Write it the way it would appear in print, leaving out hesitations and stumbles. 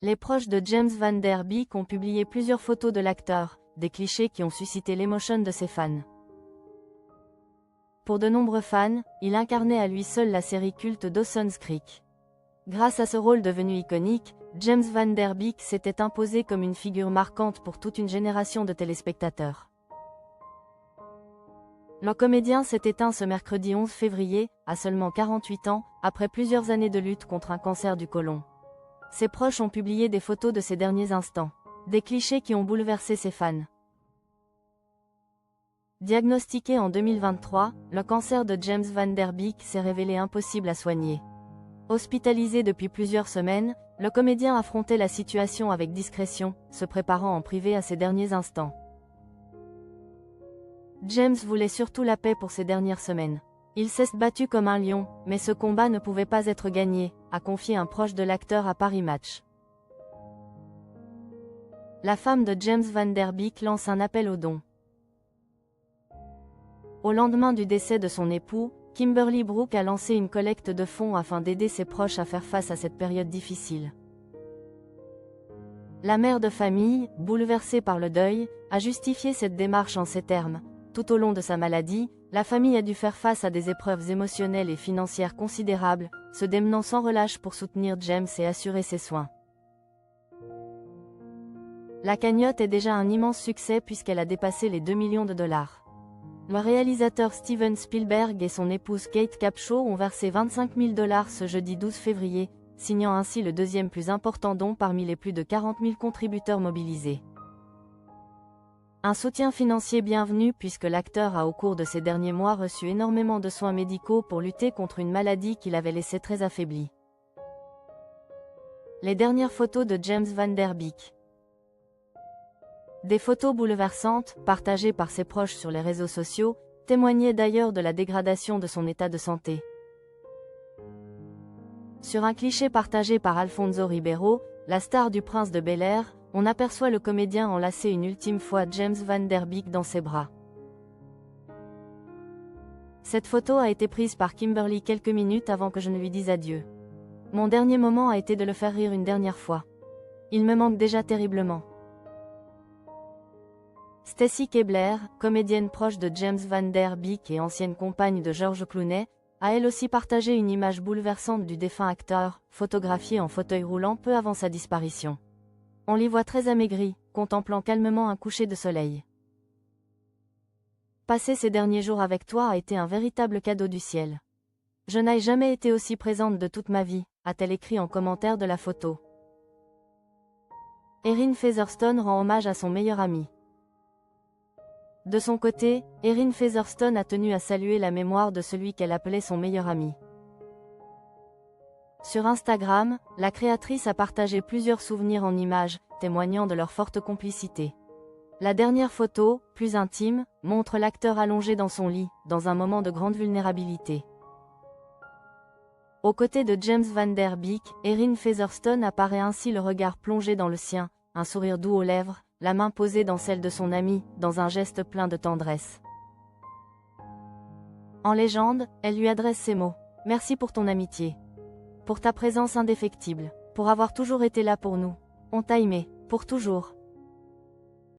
Les proches de James Van Der Beek ont publié plusieurs photos de l'acteur, des clichés qui ont suscité l'émotion de ses fans. Pour de nombreux fans, il incarnait à lui seul la série culte Dawson's Creek. Grâce à ce rôle devenu iconique, James Van Der Beek s'était imposé comme une figure marquante pour toute une génération de téléspectateurs. Le comédien s'est éteint ce mercredi 11 février, à seulement 48 ans, après plusieurs années de lutte contre un cancer du côlon. Ses proches ont publié des photos de ses derniers instants. Des clichés qui ont bouleversé ses fans. Diagnostiqué en 2023, le cancer de James Van Der Beek s'est révélé impossible à soigner. Hospitalisé depuis plusieurs semaines, le comédien affrontait la situation avec discrétion, se préparant en privé à ses derniers instants. James voulait surtout la paix pour ces dernières semaines. Il s'est battu comme un lion, mais ce combat ne pouvait pas être gagné, a confié un proche de l'acteur à Paris Match. La femme de James Van Der Beek lance un appel aux dons. Au lendemain du décès de son époux, Kimberly Brook a lancé une collecte de fonds afin d'aider ses proches à faire face à cette période difficile. La mère de famille, bouleversée par le deuil, a justifié cette démarche en ces termes. Tout au long de sa maladie, la famille a dû faire face à des épreuves émotionnelles et financières considérables, se démenant sans relâche pour soutenir James et assurer ses soins. La cagnotte est déjà un immense succès puisqu'elle a dépassé les 2 millions de dollars. Le réalisateur Steven Spielberg et son épouse Kate Capshaw ont versé 25 000 $ ce jeudi 12 février, signant ainsi le deuxième plus important don parmi les plus de 40 000 contributeurs mobilisés. Un soutien financier bienvenu puisque l'acteur a au cours de ces derniers mois reçu énormément de soins médicaux pour lutter contre une maladie qui l'avait laissé très affaibli. Les dernières photos de James Van Der Beek. Des photos bouleversantes, partagées par ses proches sur les réseaux sociaux, témoignaient d'ailleurs de la dégradation de son état de santé. Sur un cliché partagé par Alfonso Ribeiro, la star du Prince de Bel-Air, on aperçoit le comédien enlacer une ultime fois James Van Der Beek dans ses bras. Cette photo a été prise par Kimberly quelques minutes avant que je ne lui dise adieu. Mon dernier moment a été de le faire rire une dernière fois. Il me manque déjà terriblement. Stacy Keibler, comédienne proche de James Van Der Beek et ancienne compagne de George Clooney, a elle aussi partagé une image bouleversante du défunt acteur, photographié en fauteuil roulant peu avant sa disparition. On l'y voit très amaigri, contemplant calmement un coucher de soleil. Passer ces derniers jours avec toi a été un véritable cadeau du ciel. Je n'ai jamais été aussi présente de toute ma vie, a-t-elle écrit en commentaire de la photo. Erin Featherstone rend hommage à son meilleur ami. De son côté, Erin Featherstone a tenu à saluer la mémoire de celui qu'elle appelait son meilleur ami. Sur Instagram, la créatrice a partagé plusieurs souvenirs en images, témoignant de leur forte complicité. La dernière photo, plus intime, montre l'acteur allongé dans son lit, dans un moment de grande vulnérabilité. Aux côtés de James Van Der Beek, Erin Featherstone apparaît ainsi le regard plongé dans le sien, un sourire doux aux lèvres, la main posée dans celle de son ami, dans un geste plein de tendresse. En légende, elle lui adresse ces mots. « Merci pour ton amitié. Pour ta présence indéfectible. Pour avoir toujours été là pour nous. On t'a aimé. Pour toujours. »